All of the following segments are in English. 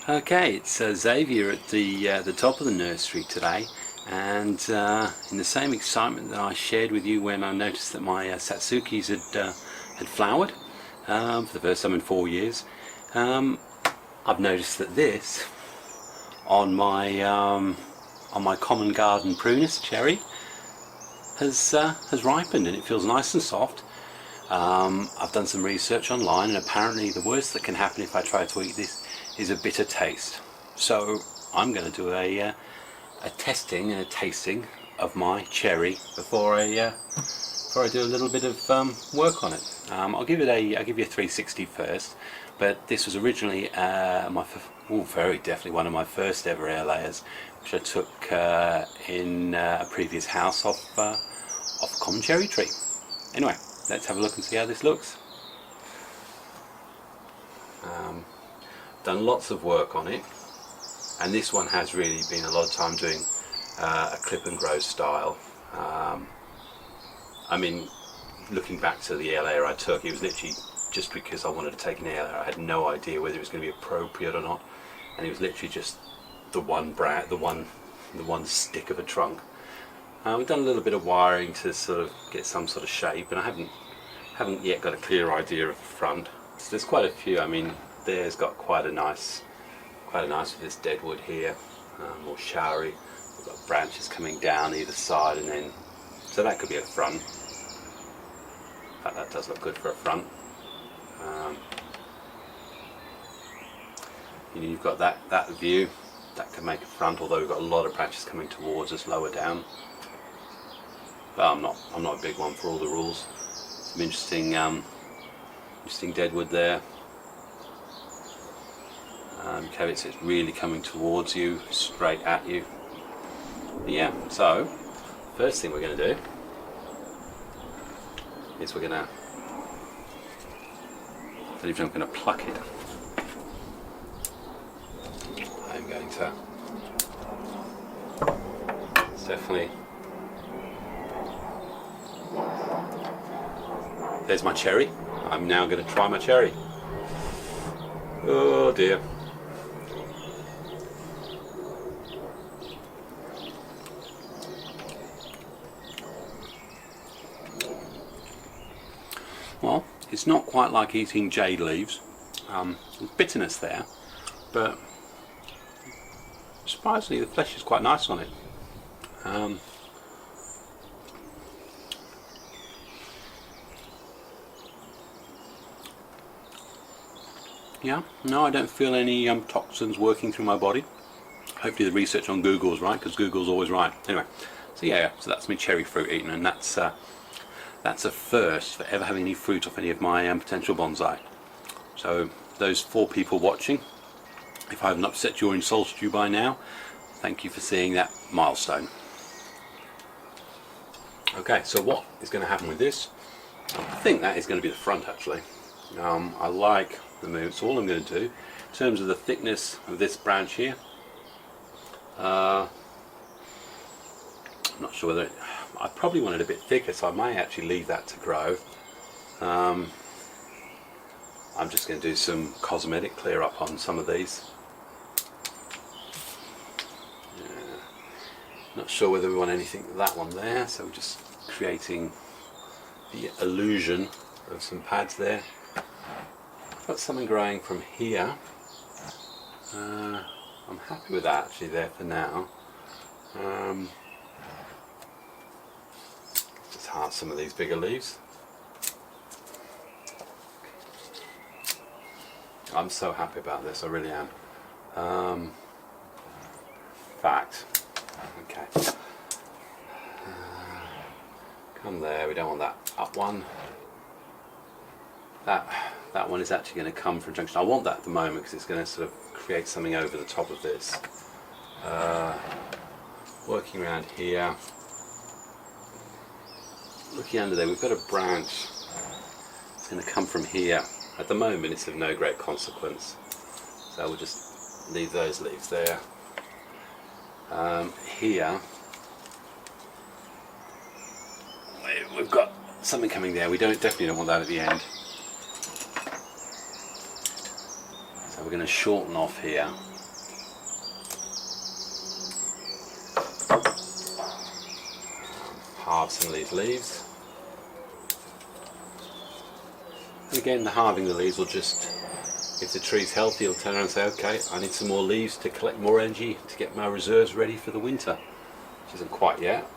Okay, it's Xavier at the top of the nursery today, and in the same excitement that I shared with you when I noticed that my Satsukis had flowered for the first time in 4 years, I've noticed that this on my common garden Prunus cherry has ripened, and it feels nice and soft. I've done some research online, and apparently the worst that can happen if I try to eat this is a bitter taste. So I'm going to do a testing and a tasting of my cherry before I do a little bit of work on it. I'll give you a 360 first, but this was originally very definitely one of my first ever air layers, which I took in a previous house off a common cherry tree. Anyway, let's have a look and see how this looks. Done lots of work on it, and this one has really been a lot of time doing a clip and grow style. I mean, looking back to the air layer I took, it was literally just because I wanted to take an air layer. I had no idea whether it was going to be appropriate or not, and it was literally just the one stick of a trunk. We've done a little bit of wiring to sort of get some sort of shape, and I haven't yet got a clear idea of the front. So there's quite a few. I mean, there's got quite a nice with this deadwood here, more showery. We've got branches coming down either side, and then so that could be a front. In fact, that does look good for a front. You've got that view that can make a front, although we've got a lot of branches coming towards us lower down. But I'm not a big one for all the rules. Some interesting deadwood there. Okay, it's really coming towards you, straight at you. Yeah, so first thing we're going to do is I'm going to pluck it. I'm going to. It's definitely. There's my cherry. I'm now going to try my cherry. Oh dear. Well, it's not quite like eating jade leaves. There's bitterness there, but surprisingly the flesh is quite nice on it. Yeah, no, I don't feel any toxins working through my body. Hopefully the research on Google is right, because Google's always right. Anyway, so yeah, so that's my cherry fruit eaten, and that's a first for ever having any fruit off any of my potential bonsai. So those 4 people watching, if I haven't upset you or insulted you by now, thank you for seeing that milestone. Okay, so what is going to happen with this? I think that is going to be the front actually. I like the move, so all I'm going to do in terms of the thickness of this branch here, I'm not sure whether I probably want it a bit thicker, so I may actually leave that to grow. I'm just going to do some cosmetic clear up on some of these. Yeah. Not sure whether we want anything with that one there, so we're just creating the illusion of some pads there. I've got something growing from here. I'm happy with that actually there for now. Just heart some of these bigger leaves. I'm so happy about this, I really am. Fact. Okay. Come there, we don't want that up one. That one is actually going to come from junction. I want that at the moment because it's going to sort of create something over the top of this. Working around here. Looking under there, we've got a branch. It's going to come from here. At the moment it's of no great consequence, so we'll just leave those leaves there. Here we've got something coming there. We definitely don't want that at the end. So we're going to shorten off here. some of these leaves. And again, the halving the leaves will just, if the tree's healthy, it'll turn around and say, okay, I need some more leaves to collect more energy to get my reserves ready for the winter, which isn't quite yet.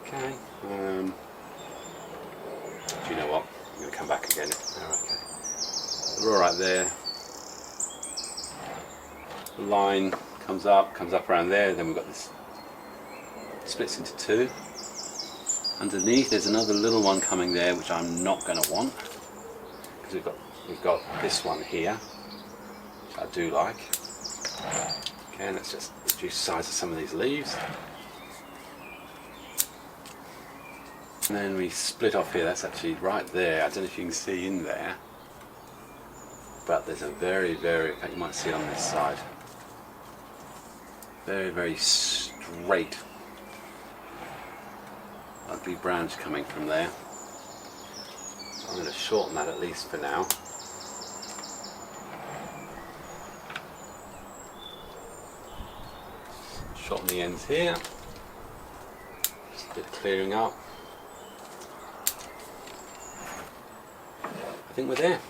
Okay, do you know what? I'm going to come back again. Oh, okay. We're all right there. The line comes up around there, then we've got this, splits into two. Underneath there's another little one coming there, which I'm not going to want, because we've got this one here, which I do like. Okay, let's just reduce the size of some of these leaves. And then we split off here. That's actually right there. I don't know if you can see in there, but there's a very, very, you might see it on this side, very, very straight ugly branch coming from there. I'm going to shorten that at least for now. Shorten the ends here. Just a bit of clearing up. I think we're there.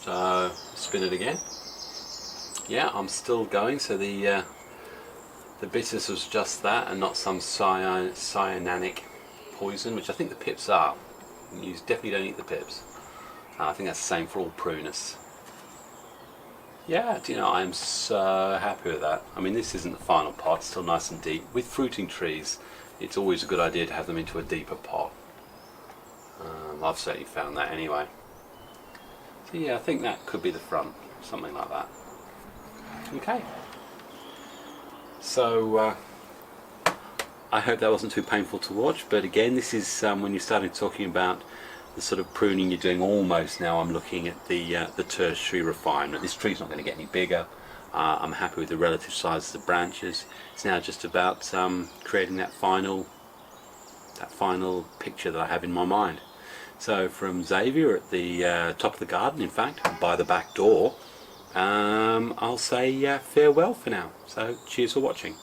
So spin it again. Yeah, I'm still going. So the bitters was just that, and not some cyananic poison, which I think the pips are. You definitely don't eat the pips. I think that's the same for all pruners. Yeah, do you know, I'm so happy with that. I mean, this isn't the final pot, it's still nice and deep. With fruiting trees, it's always a good idea to have them into a deeper pot. I've certainly found that anyway. So yeah, I think that could be the front, something like that. Okay. So I hope that wasn't too painful to watch, but again, this is when you started talking about the sort of pruning you're doing almost now. I'm looking at the tertiary refinement. This tree's not going to get any bigger. I'm happy with the relative size of the branches. It's now just about creating that final picture that I have in my mind. So from Xavier at the top of the garden, in fact, by the back door, I'll say farewell for now. So cheers for watching.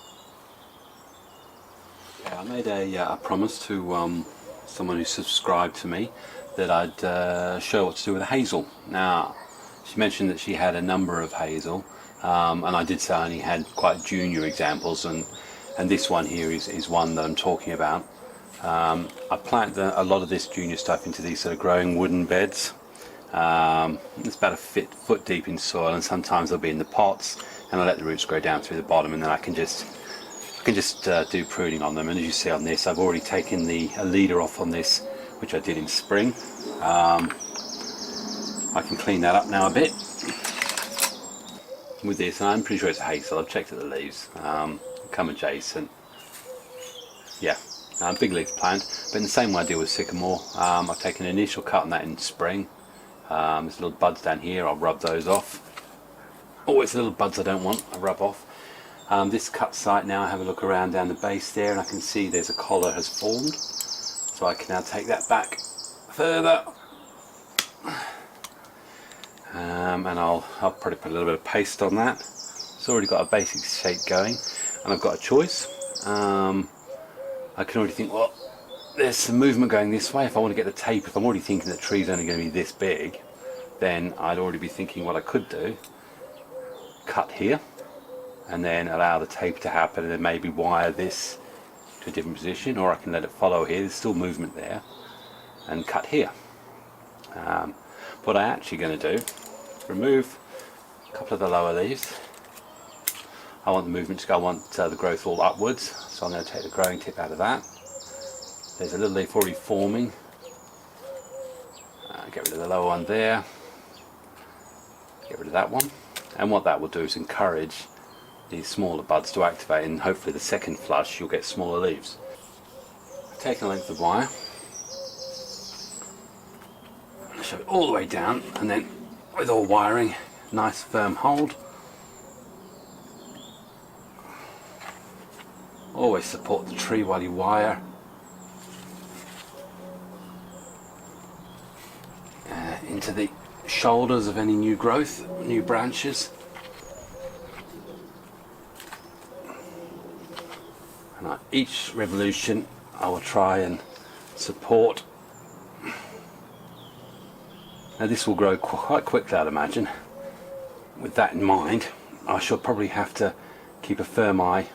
Yeah, I made a promise to someone who subscribed to me that I'd show what to do with a hazel. Now, she mentioned that she had a number of hazel, and I did say I only had quite junior examples, and this one here is one that I'm talking about. I planted a lot of this junior stuff into these sort of growing wooden beds. It's about a foot deep in soil, and sometimes they'll be in the pots, and I let the roots grow down through the bottom, and then I can just do pruning on them. And as you see on this, I've already taken a leader off on this, which I did in spring. I can clean that up now a bit with this, and I'm pretty sure it's a hazel. I've checked at the leaves, come adjacent. Yeah, big leaf plant, but in the same way I deal with sycamore. I've taken an initial cut on that in spring. There's little buds down here, I'll rub those off. Always little buds I don't want, I rub off. This cut site now, I have a look around down the base there, and I can see there's a collar has formed. So I can now take that back further. And I'll probably put a little bit of paste on that. It's already got a basic shape going, and I've got a choice. I can already think, well, there's some movement going this way. If I want to get the tape, if I'm already thinking the tree's only going to be this big, then I'd already be thinking what I could do. Cut here, and then allow the tape to happen, and then maybe wire this to a different position, or I can let it follow here. There's still movement there, and cut here. What I'm actually going to do, remove a couple of the lower leaves. I want the movement to go, I want the growth all upwards, so I'm going to take the growing tip out of that. There's a little leaf already forming. Get rid of the lower one there. Get rid of that one. And what that will do is encourage these smaller buds to activate, and hopefully the second flush you'll get smaller leaves. Take a length of wire. Shove it all the way down, and then with all wiring, nice firm hold. Always support the tree while you wire. Into the shoulders of any new growth, new branches. And each revolution I will try and support. Now this will grow quite quickly, I'd imagine. With that in mind, I shall probably have to keep a firm eye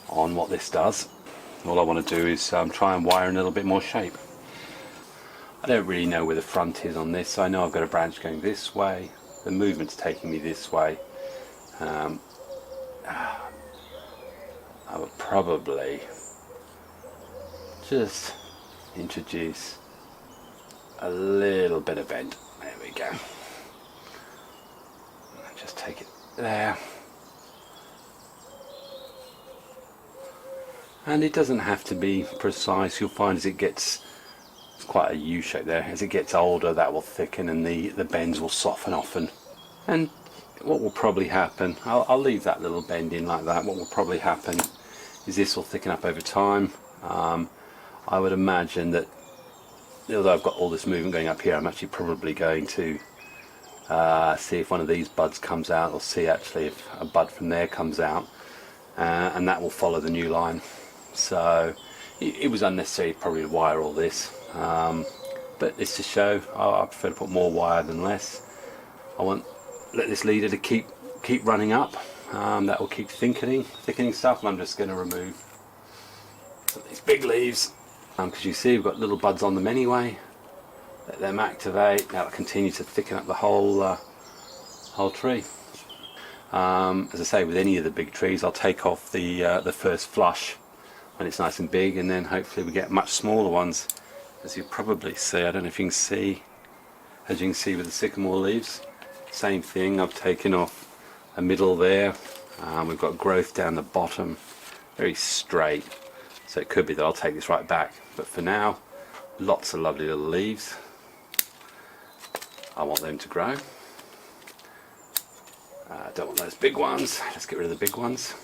on what this does. All I want to do is try and wire in a little bit more shape. I don't really know where the front is on this. I know I've got a branch going this way. The movement's taking me this way. I would probably just introduce a little bit of bend. There we go. Just take it there. And it doesn't have to be precise. You'll find as it gets, it's quite a U shape there, as it gets older that will thicken and the bends will soften off, and what will probably happen, I'll leave that little bend in like that. What will probably happen is this will thicken up over time. I would imagine that, although I've got all this movement going up here, I'm actually probably going to see if one of these buds comes out, or see actually if a bud from there comes out, and that will follow the new line. So it was unnecessary probably to wire all this, but it's to show I prefer to put more wire than less. I want let this leader to keep running up. That will keep thickening stuff, and I'm just going to remove these big leaves, because you see we've got little buds on them anyway. Let them activate. That'll continue to thicken up the whole tree. As I say, with any of the big trees, I'll take off the first flush when it's nice and big, and then hopefully we get much smaller ones. As you probably see, I don't know if you can see, as you can see with the sycamore leaves, same thing. I've taken off a middle there. We've got growth down the bottom, very straight, so it could be that I'll take this right back, but for now, lots of lovely little leaves. I want them to grow. I don't want those big ones. Let's get rid of the big ones.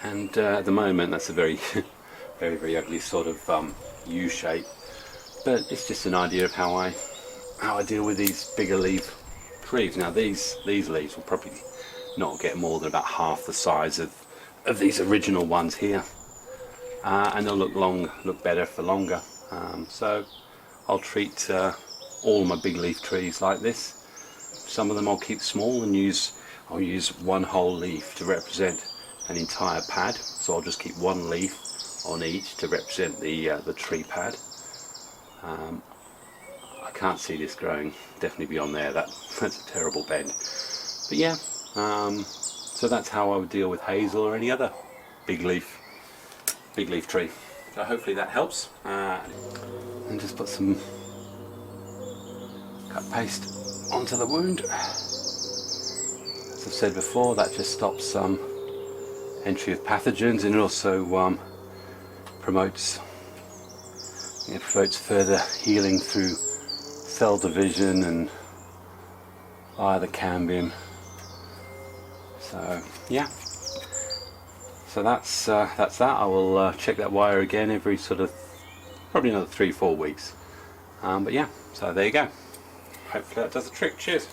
And at the moment, that's a very, very ugly sort of U shape. But it's just an idea of how I deal with these bigger leaf trees. Now these leaves will probably not get more than about half the size of these original ones here, and they'll look better for longer. So I'll treat all my big leaf trees like this. Some of them I'll keep small and I'll use one whole leaf to represent an entire pad, so I'll just keep one leaf on each to represent the tree pad. I can't see this growing definitely beyond there. That's a terrible bend. But yeah, so that's how I would deal with hazel or any other big leaf tree. So hopefully that helps. And just put some cut paste onto the wound. As I've said before, that just stops some entry of pathogens, and it also promotes further healing through cell division and via the cambium. So yeah, so that's that. I will check that wire again every sort of probably another 3-4 weeks. But yeah, so there you go. Hopefully that does the trick. Cheers.